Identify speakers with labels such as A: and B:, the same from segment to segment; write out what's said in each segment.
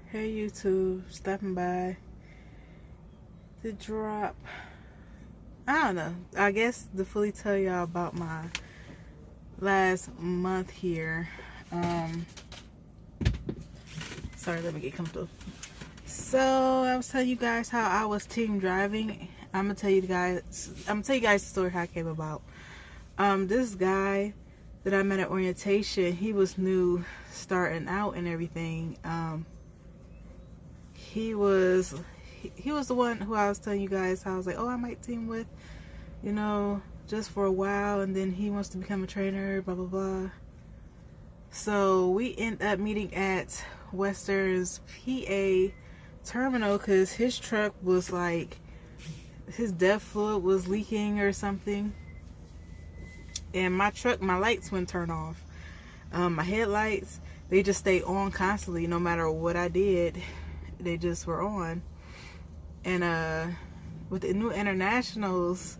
A: Hey YouTube, stopping by to drop, I don't know, I guess to fully tell y'all about my last month here. Sorry, let me get comfortable. So I was telling you guys how I was team driving. I'm gonna tell you guys the story how it came about. This guy that I met at orientation, he was new starting out and everything. He was the one who I was telling you guys how I was like, oh, I might team with, just for a while, and then he wants to become a trainer, blah blah blah. So we end up meeting at Western's PA terminal because his truck was like, his DEF fluid was leaking or something, and my lights wouldn't turn off. My headlights, they just stayed on constantly no matter what I did. They just were on. And with the new internationals,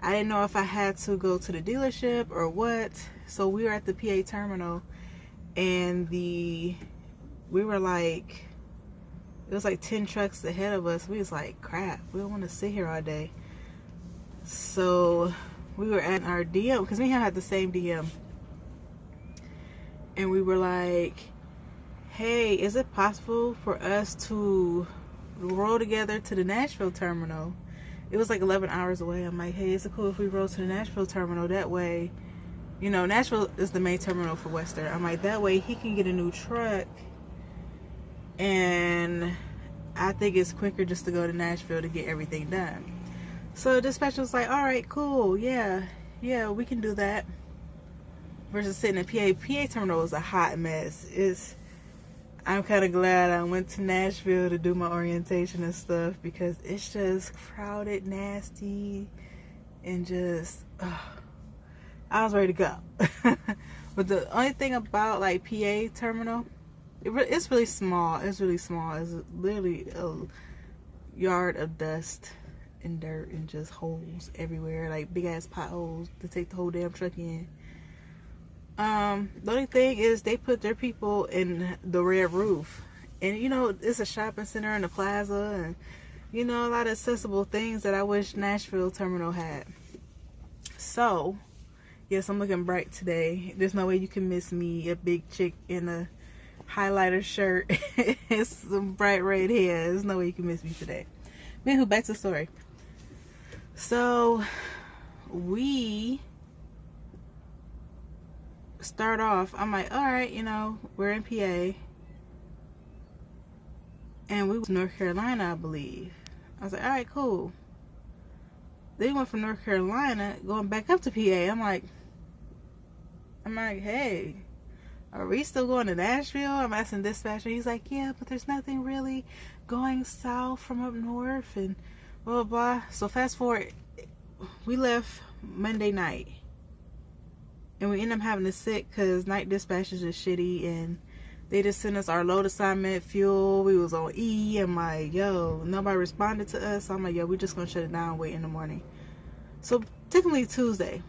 A: I didn't know if I had to go to the dealership or what. So we were at the PA terminal, and we were like, it was like 10 trucks ahead of us. We was like, crap, we don't want to sit here all day. So we were at our DM, because we had the same DM, and we were like, hey, is it possible for us to roll together to the Nashville terminal? It was like 11 hours away. I'm like, hey, is it cool if we roll to the Nashville terminal? That way, Nashville is the main terminal for Western. I'm like, that way he can get a new truck, and I think it's quicker just to go to Nashville to get everything done. So dispatcher was like, all right, cool, yeah, we can do that. Versus sitting in PA terminal was a hot mess. I'm kind of glad I went to Nashville to do my orientation and stuff, because it's just crowded, nasty, and just, I was ready to go. But the only thing about like PA terminal, it's really small. It's really small. It's literally a yard of dust and dirt and just holes everywhere, like big ass potholes to take the whole damn truck in. The only thing is they put their people in the Red Roof, and it's a shopping center and a plaza, and a lot of accessible things that I wish Nashville terminal had. So yes, I'm looking bright today. There's no way you can miss me, a big chick in a highlighter shirt. It's some bright red hair. There's no way you can miss me today. Anywho, back to the story. So we start off, I'm like, all right, we're in PA, and we was North Carolina, I believe. I was like, all right, cool. They went from North Carolina going back up to PA. I'm like, hey, are we still going to Nashville? I'm asking dispatcher. He's like, yeah, but there's nothing really going south from up north and blah blah blah. So fast forward, we left Monday night, and we ended up having to sit because night dispatch is just shitty, and they just sent us our load assignment, fuel. We was on E. I'm like, yo, nobody responded to us. So I'm like, yo, we just gonna shut it down, wait in the morning. So technically Tuesday.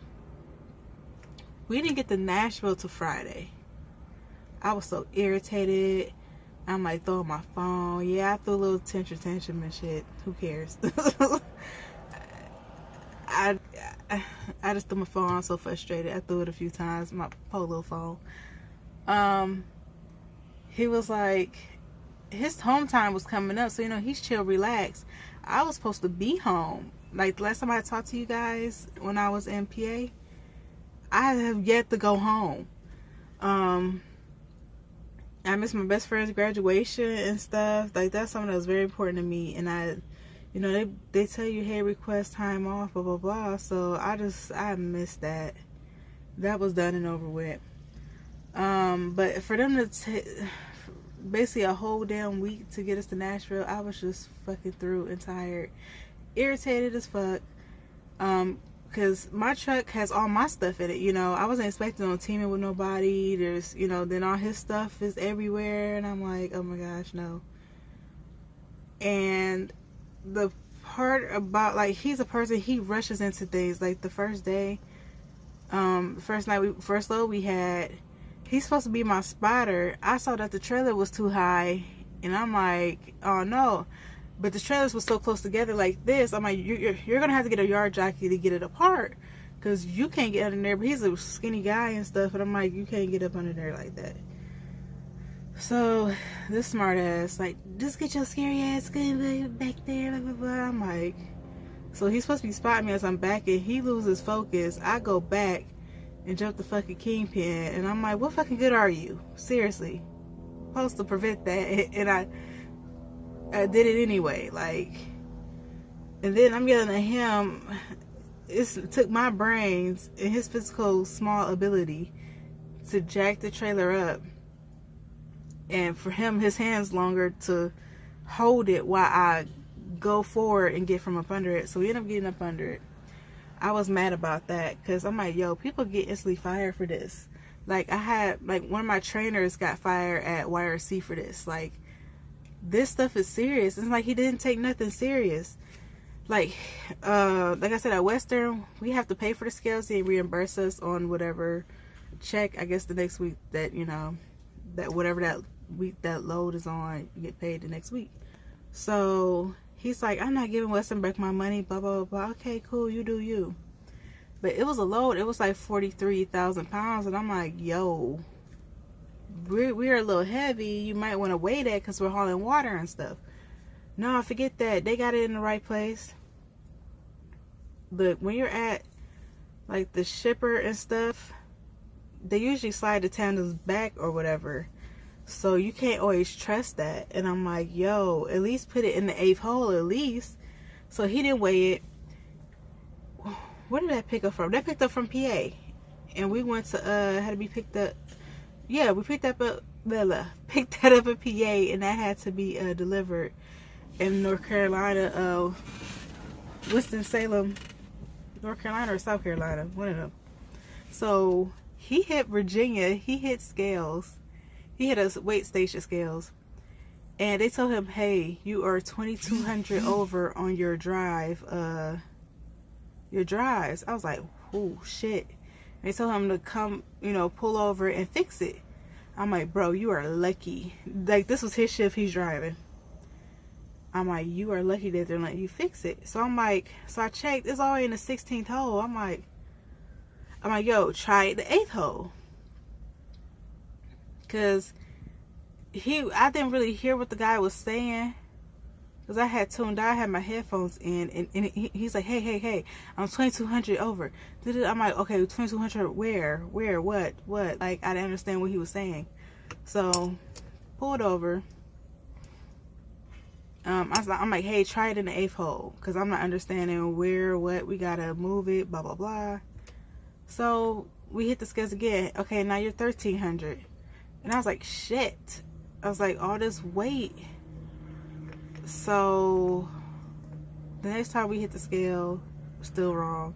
A: We didn't get to Nashville till Friday. I was so irritated. I'm like throwing my phone. Yeah, I threw a little tantrum and shit. Who cares? I just threw my phone. I'm so frustrated. I threw it a few times. My poor little phone. He was like, his home time was coming up, so he's chill, relaxed. I was supposed to be home. Like the last time I talked to you guys when I was in PA, I have yet to go home. I missed my best friend's graduation and stuff. Like that's something that was very important to me, and I they tell you, hey, request time off, blah blah blah. So I missed that. That was done and over with. But for them to take basically a whole damn week to get us to Nashville, I was just fucking through and tired, irritated as fuck. Because my truck has all my stuff in it. I wasn't expecting on teaming with nobody. There's then all his stuff is everywhere, and I'm like, oh my gosh, no. And the part about, like, he's a person, he rushes into things. Like the first day, first load we had, he's supposed to be my spotter. I saw that the trailer was too high, And I'm like, oh no. But the trailers were so close together like this. I'm like, you're gonna have to get a yard jockey to get it apart, because you can't get under there. But he's a skinny guy and stuff, and I'm like, you can't get up under there like that. So this smart ass like, just get your scary ass back there, blah, blah, blah. I'm like, so he's supposed to be spotting me as I'm backing. He loses focus. I go back and jump the fucking kingpin, and I'm like, what fucking good are you? Seriously, supposed to prevent that, and I did it anyway. Like, and then I'm yelling at him. It took my brains and his physical small ability to jack the trailer up, and for him, his hands longer to hold it while I go forward and get from up under it. So we end up getting up under it. I was mad about that, because I'm like, yo, people get instantly fired for this. Like, I had, like, one of my trainers got fired at YRC for this. Like, this stuff is serious. It's like he didn't take nothing serious. Like I said, at Western, we have to pay for the scales. They reimburse us on whatever check, I guess, the next week that, you know, that whatever that week that load is on, you get paid the next week. So he's like, I'm not giving Western back my money, blah, blah, blah, blah. Okay, cool, you do you. But it was a load. It was like 43,000 pounds. And I'm like, yo, we're a little heavy. You might want to weigh that, because we're hauling water and stuff. No, forget that. They got it in the right place. But when you're at, like, the shipper and stuff, they usually slide the tandems back or whatever. So you can't always trust that. And I'm like, yo, at least put it in the 8th hole, at least. So he didn't weigh it. Where did that pick up from? That picked up from PA. And we went to, had to be picked up. Yeah, we picked that up in PA, and that had to be delivered in North Carolina, Winston-Salem, North Carolina or South Carolina, one of them. So he hit Virginia. He hit scales. He hit a weight station scales, and they told him, hey, you are 2,200 over on your drive, your drives. I was like, oh shit. They told him to come, you know, pull over and fix it. I'm like, bro, you are lucky. Like, this was his shift, he's driving. I'm like, you are lucky that they're letting you fix it. So I'm like, so I checked, it's already in the 16th hole. I'm like, yo, try it the 8th hole. Cause I didn't really hear what the guy was saying, because I had tuned out, I had my headphones in, and he's like, hey, I'm 2,200 over. I'm like, okay, 2,200 where, what? Like, I didn't understand what he was saying. So, pulled over. I'm like, hey, try it in the 8th hole, because I'm not understanding where, what, we gotta move it, blah, blah, blah. So, we hit the scales again. Okay, now you're 1,300. And I was like, shit. I was like, all this weight. So the next time we hit the scale, still wrong.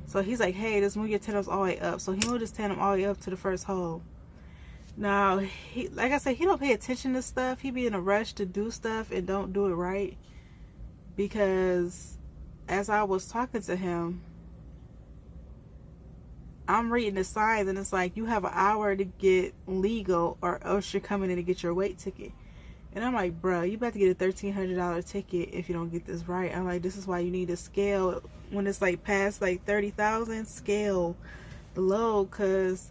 A: So he's like, hey, just move your tandems all the way up. So he moved his tandem all the way up to the 1st hole. Now, like I said, he don't pay attention to stuff. He be in a rush to do stuff and don't do it right. Because as I was talking to him, I'm reading the signs, and it's like, you have an hour to get legal, or else you're coming in to get your weight ticket. And I'm like, bro, you about to get a $1,300 ticket if you don't get this right. I'm like, this is why you need to scale when it's like past like 30,000. Scale below, because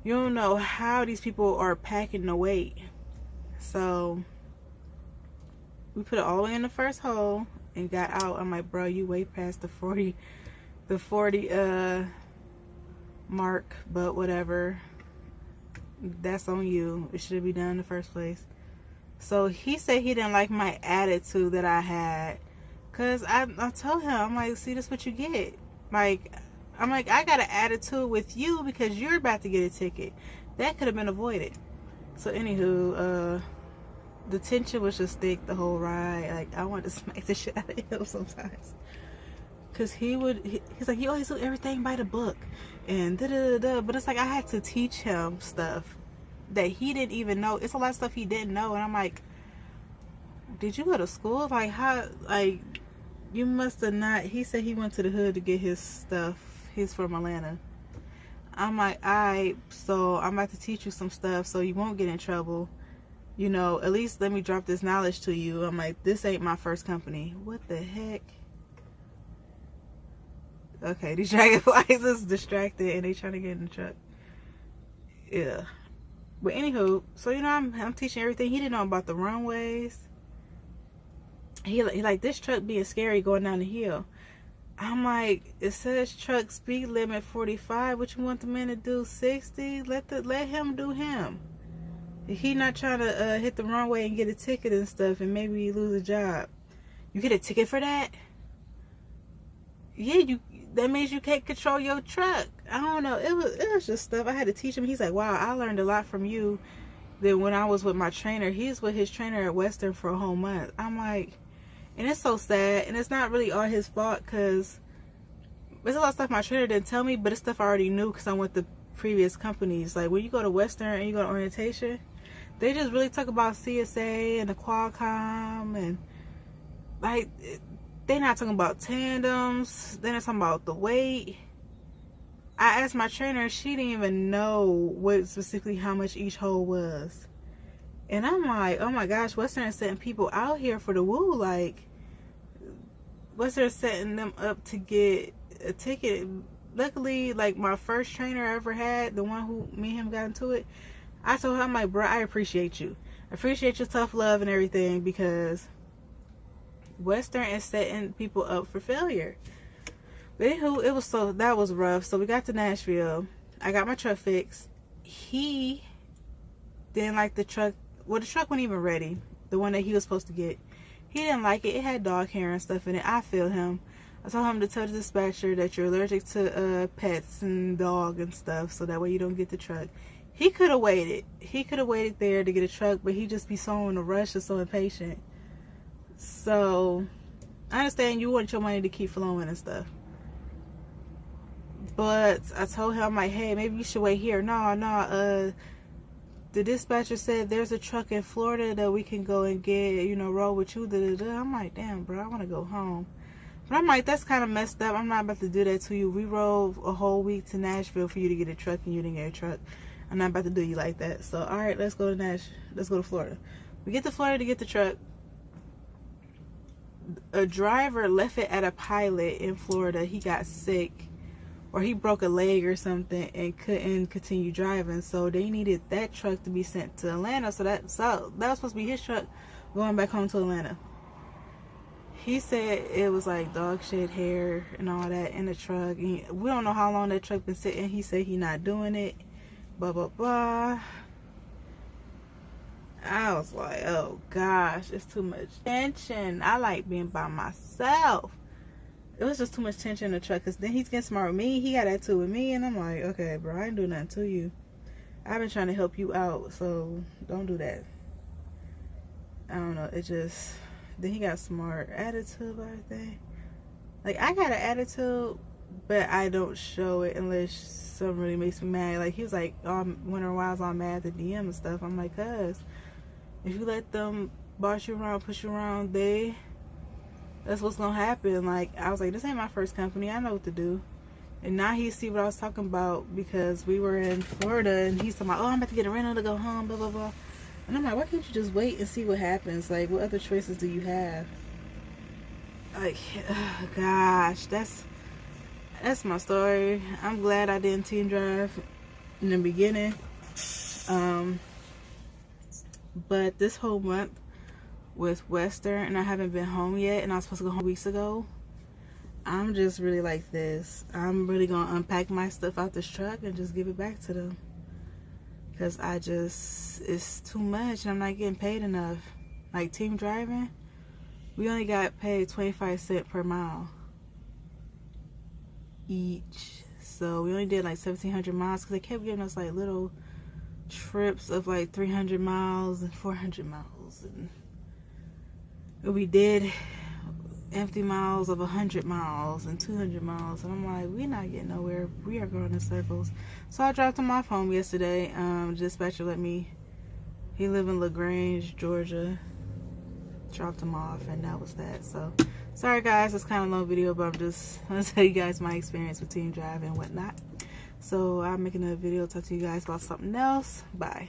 A: you don't know how these people are packing the weight. So we put it all the way in the 1st hole and got out. I'm like, bro, you way past the 40 mark, but whatever, that's on you. It should be done in the first place. So he said he didn't like my attitude that I had, because I told him, I'm like, see, this is what you get. Like, I'm like, I got an attitude with you because you're about to get a ticket. That could have been avoided. So anywho, the tension was just thick the whole ride. Like, I wanted to smack the shit out of him sometimes. Because he's like, you always do everything by the book. And da-da-da-da. But it's like, I had to teach him stuff that he didn't even know. It's a lot of stuff he didn't know. And I'm like, did you go to school? Like, how, like, you must have not. He said he went to the hood to get his stuff. He's from Atlanta. I'm like, alright, so I'm about to teach you some stuff so you won't get in trouble. you know, at least let me drop this knowledge to you. I'm like, this ain't my first company. What the heck? Okay, these dragonflies is distracted and they trying to get in the truck. Yeah. But anywho, so you know, I'm teaching everything. He didn't know about the runways. He like, this truck being scary going down the hill. I'm like, it says truck speed limit 45. What you want the man to do? 60? Let him do him. He not trying to hit the runway and get a ticket and stuff and maybe lose a job. You get a ticket for that? Yeah, that means you can't control your truck. I don't know. It was just stuff I had to teach him. He's like, wow, I learned a lot from you than when I was with my trainer. He's with his trainer at Western for a whole month. I'm like, and it's so sad, and it's not really all his fault, because there's a lot of stuff my trainer didn't tell me, but it's stuff I already knew because I went to previous companies. Like when you go to Western and you go to orientation, they just really talk about CSA and the Qualcomm, and like they're not talking about tandems. They're not talking about the weight. I asked my trainer, she didn't even know what specifically how much each hole was. And I'm like, oh my gosh, Western is setting people out here for the woo. Like, Western setting them up to get a ticket. Luckily, like my first trainer I ever had, the one who me and him got into it, I told her, I'm like, bro, I appreciate you. I appreciate your tough love and everything, because Western is setting people up for failure. But anywho, that was rough. So we got to Nashville. I got my truck fixed. He didn't like the truck. Well, the truck wasn't even ready. The one that he was supposed to get. He didn't like it. It had dog hair and stuff in it. I feel him. I told him to tell the dispatcher that you're allergic to pets and dog and stuff, so that way you don't get the truck. He could have waited. He could have waited there to get a truck, but he just be so in a rush and so impatient. So I understand you want your money to keep flowing and stuff. But I told him, I'm like, hey, maybe you should wait here. No, the dispatcher said there's a truck in Florida that we can go and get, you know, roll with you. I'm like, damn, bro, I want to go home. But I'm like, that's kind of messed up. I'm not about to do that to you. We drove a whole week to Nashville for you to get a truck, and you didn't get a truck. I'm not about to do you like that. So, all right, let's go to Florida. We get to Florida to get the truck. A driver left it at a Pilot in Florida. He got sick, or he broke a leg or something and couldn't continue driving. So they needed that truck to be sent to Atlanta. So that was supposed to be his truck going back home to Atlanta. He said it was like dog shit hair and all that in the truck. And we don't know how long that truck been sitting. He said he not doing it. Blah, blah, blah. I was like, oh gosh, it's too much tension. I like being by myself. It was just too much tension in the truck, because then he's getting smart with me. He got attitude with me, and I'm like, okay, bro, I ain't do nothing to you. I've been trying to help you out, so don't do that. I don't know. It just, then he got smart attitude about everything. Like, I got an attitude, but I don't show it unless something really makes me mad. Like, he was like, wondering why I was all mad at the DM and stuff. I'm like, cuz if you let them boss you around, push you around, that's what's gonna happen. Like, I was like, this ain't my first company. I know what to do. And now he see what I was talking about, because we were in Florida and he's talking about, oh, I'm about to get a rental to go home, blah, blah, blah. And I'm like, why can't you just wait and see what happens? Like, what other choices do you have? Like, oh, gosh, that's my story. I'm glad I didn't team drive in the beginning. But this whole month with Western, and I haven't been home yet, and I was supposed to go home weeks ago, I'm just really like this. I'm really gonna unpack my stuff out this truck and just give it back to them, because it's too much and I'm not getting paid enough. Like, team driving, we only got paid 25 cents per mile each, so we only did like 1,700 miles, because they kept giving us like little trips of like 300 miles and 400 miles, and we did empty miles of 100 miles and 200 miles, and I'm like, we're not getting nowhere. We are going in circles. So I dropped him off home yesterday. Dispatcher let me, he live in LaGrange, Georgia. Dropped him off, and that was that. So sorry guys, it's kind of a long video, but I'm just gonna tell you guys my experience with team drive and whatnot. So I'm making a video, talk to you guys about something else. Bye.